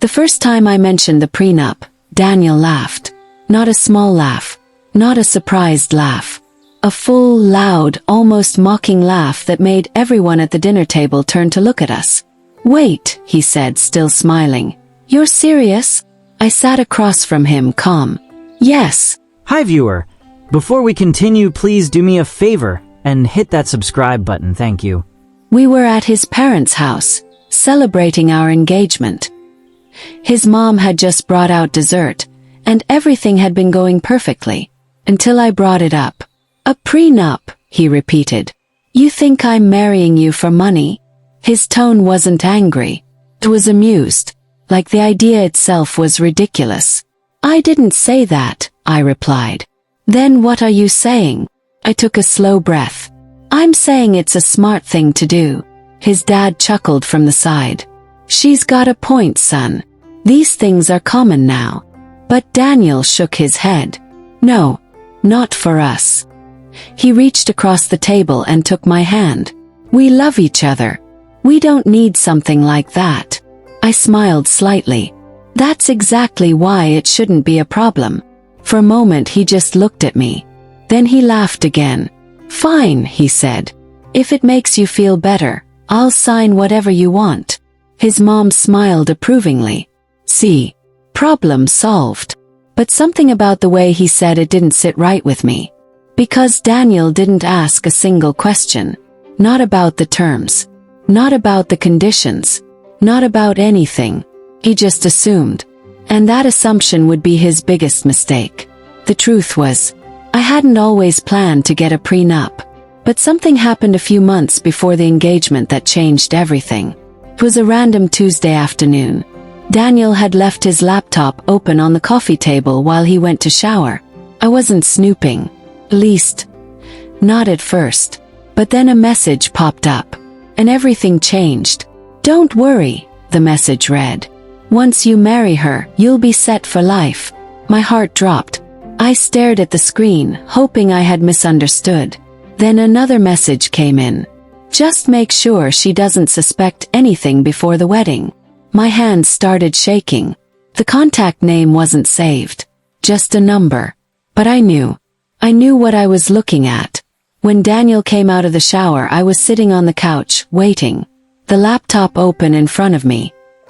The first time I mentioned the prenup, Daniel laughed. Not a small laugh. Not a surprised laugh. A full, loud, almost mocking laugh that made everyone at the dinner table turn to look at us. "Wait," he said, still smiling. "You're serious?" I sat across from him, calm. "Yes." Hi viewer, before we continue, please do me a favor and hit that subscribe button, thank you. We were at his parents' house, celebrating our engagement. His mom had just brought out dessert, and everything had been going perfectly, until I brought it up. "A prenup," he repeated. "You think I'm marrying you for money?" His tone wasn't angry. It was amused, like the idea itself was ridiculous. "I didn't say that," I replied. "Then what are you saying?" I took a slow breath. "I'm saying it's a smart thing to do." His dad chuckled from the side. "She's got a point, son. These things are common now." But Daniel shook his head. "No, not for us." He reached across the table and took my hand. "We love each other. We don't need something like that." I smiled slightly. "That's exactly why it shouldn't be a problem." For a moment he just looked at me. Then he laughed again. "Fine," he said. "If it makes you feel better, I'll sign whatever you want." His mom smiled approvingly. "See? Problem solved." But something about the way he said it didn't sit right with me. Because Daniel didn't ask a single question. Not about the terms. Not about the conditions. Not about anything. He just assumed. And that assumption would be his biggest mistake. The truth was, I hadn't always planned to get a prenup. But something happened a few months before the engagement that changed everything. It was a random Tuesday afternoon. Daniel had left his laptop open on the coffee table while he went to shower. I wasn't snooping. At least, not at first. But then a message popped up. And everything changed. "Don't worry," the message read. "Once you marry her, you'll be set for life." My heart dropped. I stared at the screen, hoping I had misunderstood. Then another message came in. "Just make sure she doesn't suspect anything before the wedding." My hands started shaking. The contact name wasn't saved. Just a number. But I knew. I knew what I was looking at. When Daniel came out of the shower, I was sitting on the couch, waiting. The laptop open in front of me.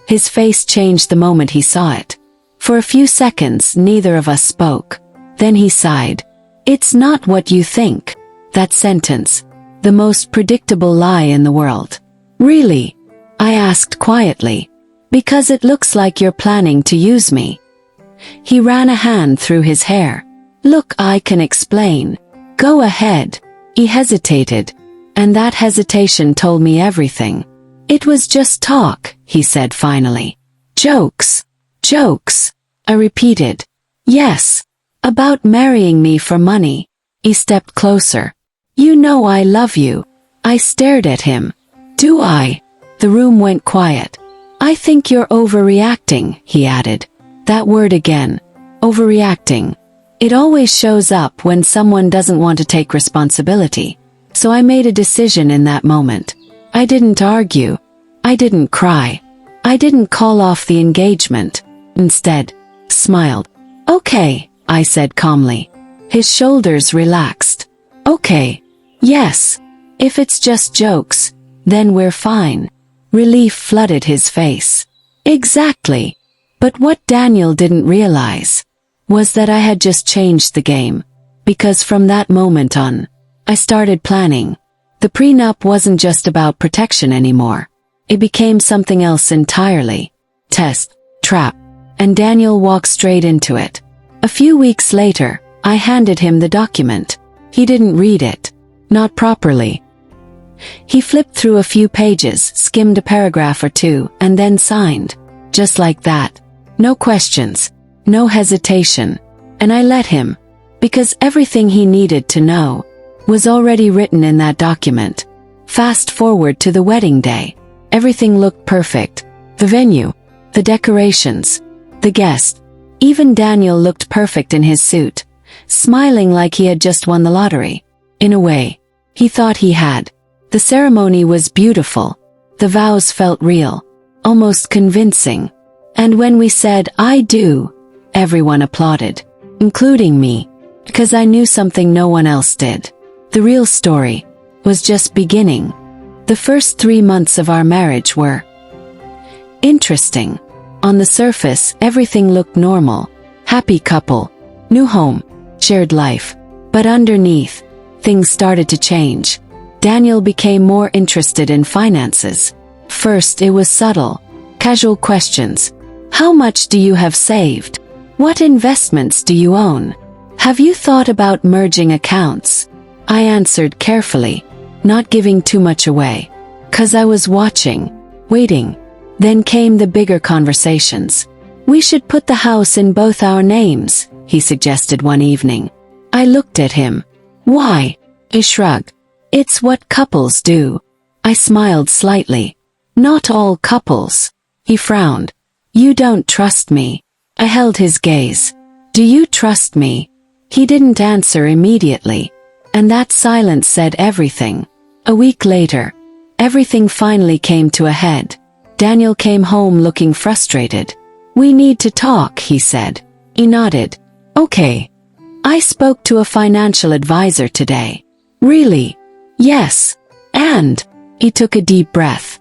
His face changed the moment he saw it. For a few seconds, neither of us spoke. Then he sighed. "It's not what you think." That sentence. The most predictable lie in the world. "Really?" I asked quietly. "Because it looks like you're planning to use me." He ran a hand through his hair. "Look, I can explain." "Go ahead." He hesitated. And that hesitation told me everything. "It was just talk," he said finally. "Jokes." "Jokes," I repeated. "Yes. About marrying me for money." He stepped closer. "You know I love you." I stared at him. "Do I?" The room went quiet. "I think you're overreacting," he added. That word again. Overreacting. It always shows up when someone doesn't want to take responsibility. So I made a decision in that moment. I didn't argue. I didn't cry. I didn't call off the engagement. Instead, smiled. "Okay," I said calmly. His shoulders relaxed. "Okay. Yes. If it's just jokes, then we're fine." Relief flooded his face. Exactly. But what Daniel didn't realize was that I had just changed the game. Because from that moment on, I started planning. The prenup wasn't just about protection anymore. It became something else entirely. Test, trap. And Daniel walked straight into it. A few weeks later, I handed him the document. He didn't read it. Not properly. He flipped through a few pages, skimmed a paragraph or two, and then signed. Just like that. No questions. No hesitation. And I let him. Because everything he needed to know was already written in that document. Fast forward to the wedding day. Everything looked perfect. The venue. The decorations. The guests. Even Daniel looked perfect in his suit. Smiling like he had just won the lottery. In a way, he thought he had. The ceremony was beautiful. The vows felt real. Almost convincing. And when we said, "I do," everyone applauded, including me, because I knew something no one else did. The real story was just beginning. The first 3 months of our marriage were interesting. On the surface, everything looked normal. Happy couple, new home, shared life. But underneath, things started to change. Daniel became more interested in finances. First, it was subtle, casual questions. How much do you have saved? What investments do you own? Have you thought about merging accounts? I answered carefully, not giving too much away. 'Cause I was watching, waiting. Then came the bigger conversations. We should put the house in both our names, he suggested one evening. I looked at him. Why? He shrugged. It's what couples do. I smiled slightly. Not all couples. He frowned. You don't trust me. I held his gaze. Do you trust me? He didn't answer immediately. And that silence said everything. A week later, everything finally came to a head. Daniel came home looking frustrated. We need to talk, he said. He nodded. Okay. I spoke to a financial advisor today. Really? Yes. And he took a deep breath.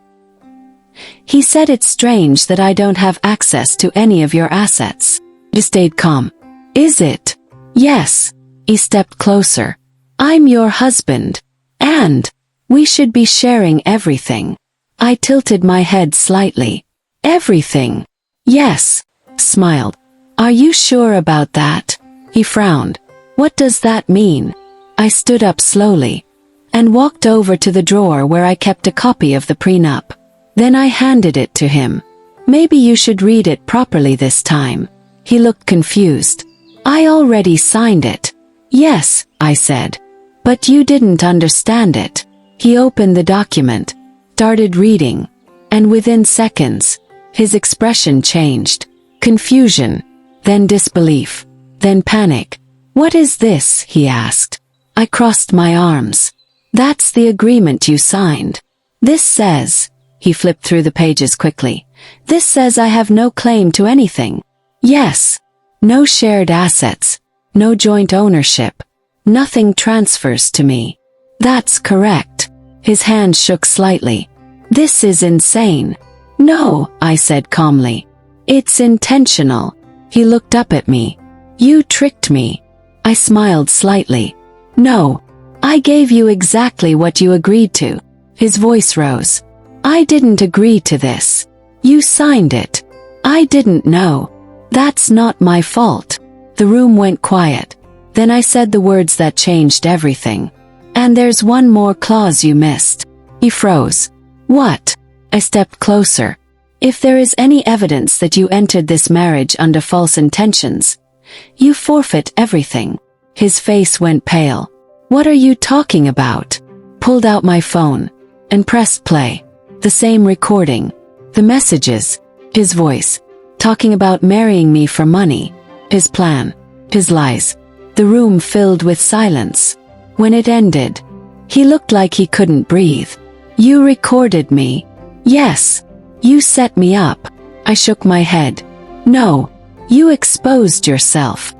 He said it's strange that I don't have access to any of your assets. He stayed calm. Is it? Yes. He stepped closer. I'm your husband. And we should be sharing everything. I tilted my head slightly. Everything. Yes. Smiled. Are you sure about that? He frowned. What does that mean? I stood up slowly and walked over to the drawer where I kept a copy of the prenup. Then I handed it to him. Maybe you should read it properly this time. He looked confused. I already signed it. Yes, I said. But you didn't understand it. He opened the document, started reading, and within seconds, his expression changed. Confusion, then disbelief, then panic. What is this? He asked. I crossed my arms. That's the agreement you signed. This says, he flipped through the pages quickly. This says I have no claim to anything. Yes. No shared assets. No joint ownership. Nothing transfers to me. That's correct. His hand shook slightly. This is insane. No, I said calmly. It's intentional. He looked up at me. You tricked me. I smiled slightly. No. I gave you exactly what you agreed to. His voice rose. I didn't agree to this. You signed it. I didn't know. That's not my fault. The room went quiet. Then I said the words that changed everything. And there's one more clause you missed. He froze. What? I stepped closer. If there is any evidence that you entered this marriage under false intentions, you forfeit everything. His face went pale. What are you talking about? Pulled out my phone and pressed play. The same recording. The messages. His voice. Talking about marrying me for money. His plan. His lies. The room filled with silence. When it ended, he looked like he couldn't breathe. You recorded me. Yes. You set me up. I shook my head. No. You exposed yourself.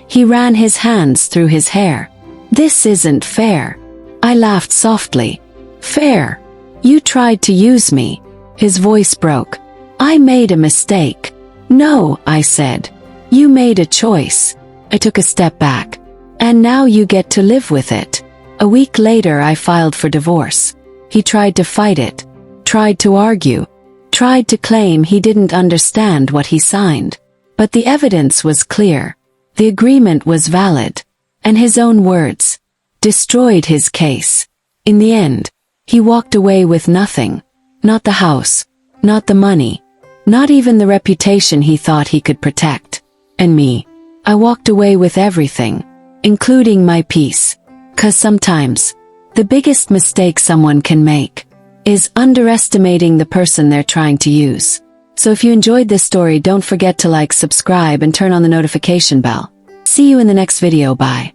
He ran his hands through his hair. This isn't fair. I laughed softly. Fair. You tried to use me. His voice broke. I made a mistake. No, I said. You made a choice. I took a step back. And now you get to live with it. A week later I filed for divorce. He tried to fight it. Tried to argue. Tried to claim he didn't understand what he signed. But the evidence was clear. The agreement was valid. And his own words destroyed his case. In the end, he walked away with nothing. Not the house. Not the money. Not even the reputation he thought he could protect. And me. I walked away with everything, including my peace. 'Cause sometimes, the biggest mistake someone can make is underestimating the person they're trying to use. So if you enjoyed this story, don't forget to like, subscribe, and turn on the notification bell. See you in the next video. Bye.